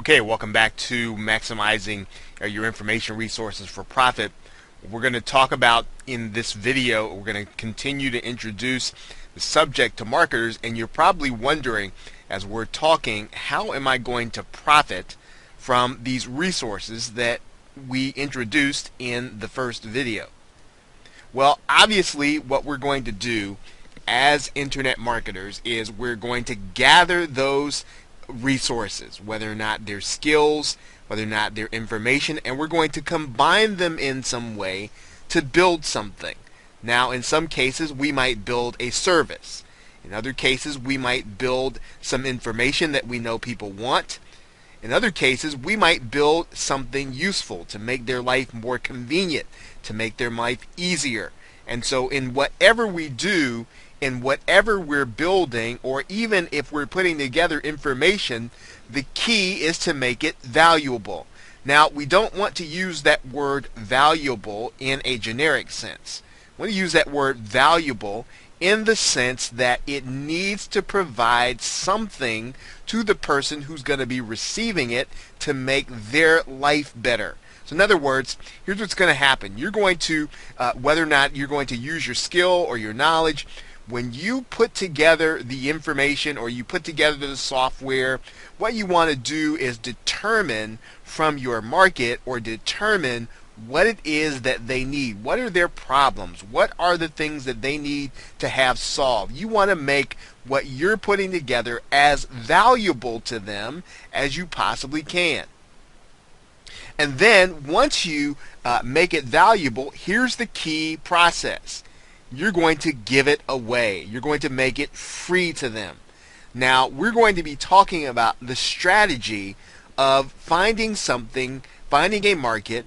Okay, welcome back to maximizing your information resources for profit. We're going to talk about in this video, we're going to continue to introduce the subject to marketers, and you're probably wondering as we're talking, how am I going to profit from these resources that we introduced in the first video? Well, obviously what we're going to do as internet marketers is we're going to gather those resources, whether or not they're skills, whether or not they're information, and we're going to combine them in some way to build something. Now, in some cases, we might build a service. In other cases, we might build some information that we know people want. In other cases, we might build something useful to make their life more convenient, to make their life easier. And so in whatever we do, in whatever we're building, or even if we're putting together information, the key is to make it valuable. Now, we don't want to use that word valuable in a generic sense. We want to use that word valuable in the sense that it needs to provide something to the person who's going to be receiving it to make their life better. So in other words, here's what's going to happen. You're going to, whether or not you're going to use your skill or your knowledge, when you put together the information or you put together the software, what you want to do is determine from your market, or determine what it is that they need. What are their problems? What are the things that they need to have solved? You want to make what you're putting together as valuable to them as you possibly can. And then once you make it valuable, here's the key process. You're going to give it away. You're going to make it free to them. Now, we're going to be talking about the strategy of finding something, finding a market,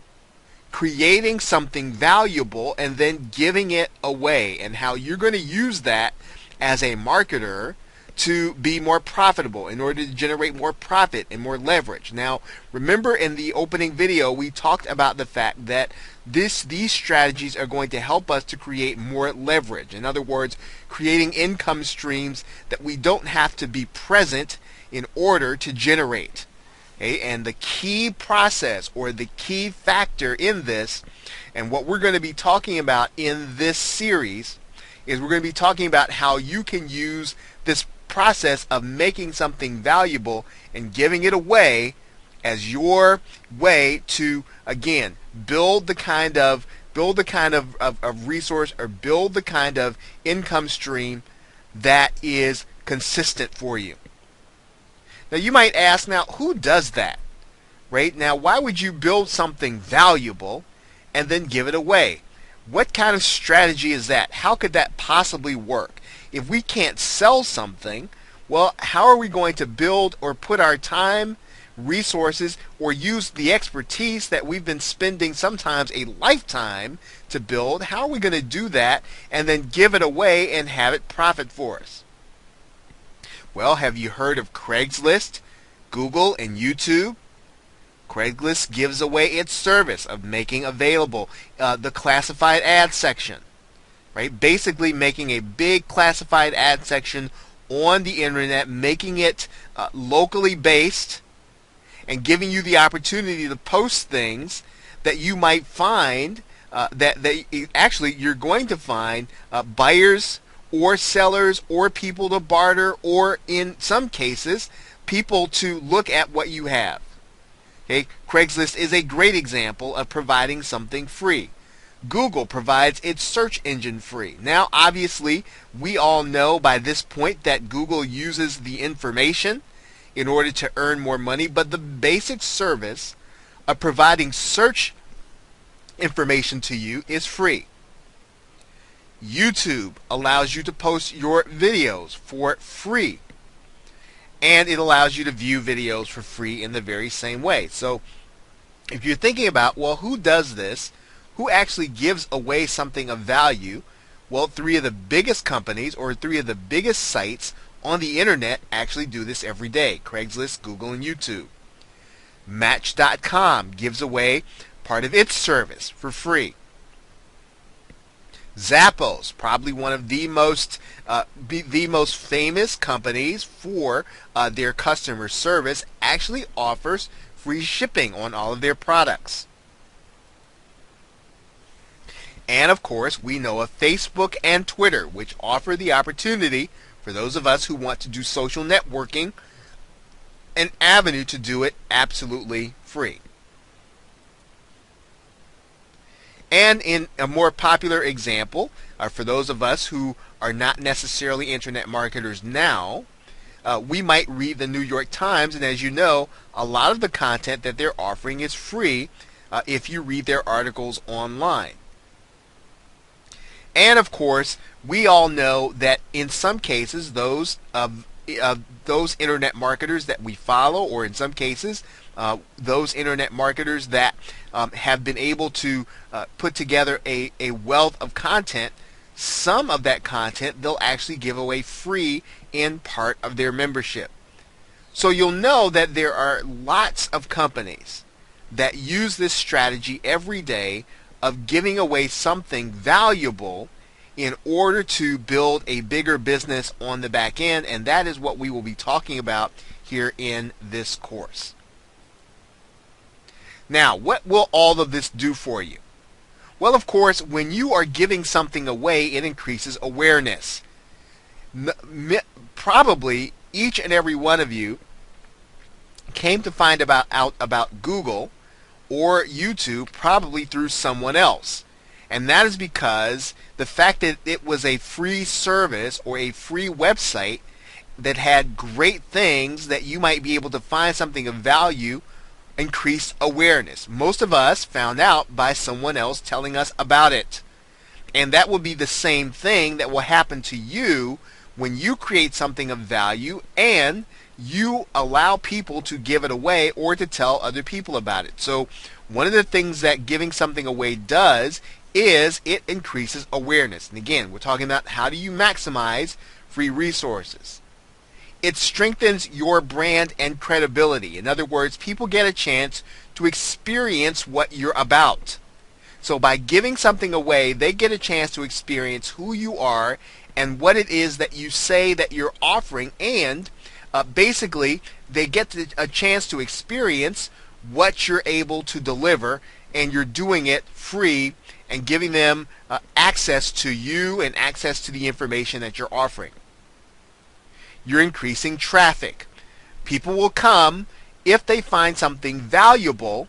creating something valuable, and then giving it away, and how you're going to use that as a marketer to be more profitable in order to generate more profit and more leverage. Now, remember in the opening video, we talked about the fact that these strategies are going to help us to create more leverage. In other words, creating income streams that we don't have to be present in order to generate. Okay? And the key process, or the key factor in this, and what we're going to be talking about in this series, is we're going to be talking about how you can use this process of making something valuable and giving it away as your way to, again, build the kind of resource, or build the kind of income stream that is consistent for you. Now you might ask, now who does that? Right? Now, why would you build something valuable and then give it away? What kind of strategy is that? How could that possibly work? If we can't sell something, well, how are we going to build or put our time, resources, or use the expertise that we've been spending sometimes a lifetime to build? How are we going to do that and then give it away and have it profit for us? Well, have you heard of Craigslist, Google, and YouTube? Craigslist gives away its service of making available the classified ad section. Right? Basically making a big classified ad section on the internet, making it locally based, and giving you the opportunity to post things that you might find that actually you're going to find buyers or sellers or people to barter, or in some cases people to look at what you have. Okay? Craigslist is a great example of providing something free. Google provides its search engine free. Now, obviously, we all know by this point that Google uses the information in order to earn more money, but the basic service of providing search information to you is free. YouTube allows you to post your videos for free, and it allows you to view videos for free in the very same way. So if you're thinking about, well, who does this? Who actually gives away something of value? Well, three of the biggest companies, or three of the biggest sites on the internet actually do this every day: Craigslist, Google, and YouTube. Match.com gives away part of its service for free. Zappos, probably one of the most famous companies for their customer service, actually offers free shipping on all of their products. And of course, we know of Facebook and Twitter, which offer the opportunity for those of us who want to do social networking, an avenue to do it absolutely free. And in a more popular example, for those of us who are not necessarily internet marketers now, we might read the New York Times, and as you know, a lot of the content that they're offering is free if you read their articles online. And of course, we all know that in some cases, those internet marketers that we follow, or in some cases, those internet marketers that have been able to put together a wealth of content, some of that content they'll actually give away free in part of their membership. So you'll know that there are lots of companies that use this strategy every day of giving away something valuable in order to build a bigger business on the back end, and that is what we will be talking about here in this course. Now, what will all of this do for you? Well, of course, when you are giving something away, it increases awareness. Probably each and every one of you came to find out about Google or YouTube probably through someone else. And that is because the fact that it was a free service or a free website that had great things that you might be able to find something of value increased awareness. Most of us found out by someone else telling us about it. And that will be the same thing that will happen to you when you create something of value and you allow people to give it away or to tell other people about it. So one of the things that giving something away does is it increases awareness. And again, we're talking about how do you maximize free resources. It strengthens your brand and credibility. In other words, people get a chance to experience what you're about. So by giving something away, they get a chance to experience who you are and what it is that you say that you're offering, and basically they get a chance to experience what you're able to deliver, and you're doing it free and giving them access to you and access to the information that you're offering. You're increasing traffic. People will come if they find something valuable,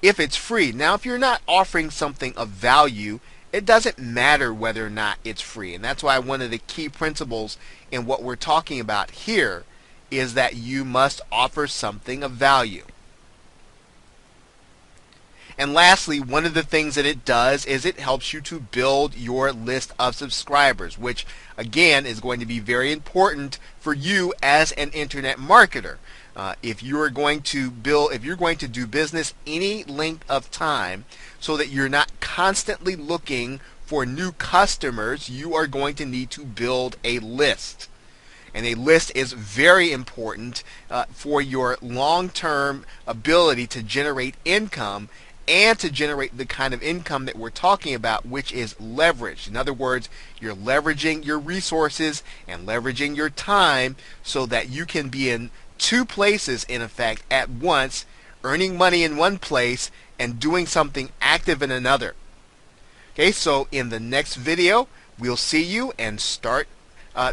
if it's free. Now, if you're not offering something of value, it doesn't matter whether or not it's free. And that's why one of the key principles in what we're talking about here is that you must offer something of value. And lastly, one of the things that it does is it helps you to build your list of subscribers, which again is going to be very important for you as an internet marketer. If you're going to do business any length of time so that you're not constantly looking for new customers, you are going to need to build a list. And a list is very important for your long-term ability to generate income and to generate the kind of income that we're talking about, which is leverage. In other words, you're leveraging your resources and leveraging your time so that you can be in two places, in effect, at once, earning money in one place and doing something active in another. Okay, so in the next video, we'll see you and start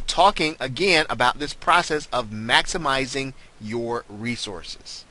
talking again about this process of maximizing your resources.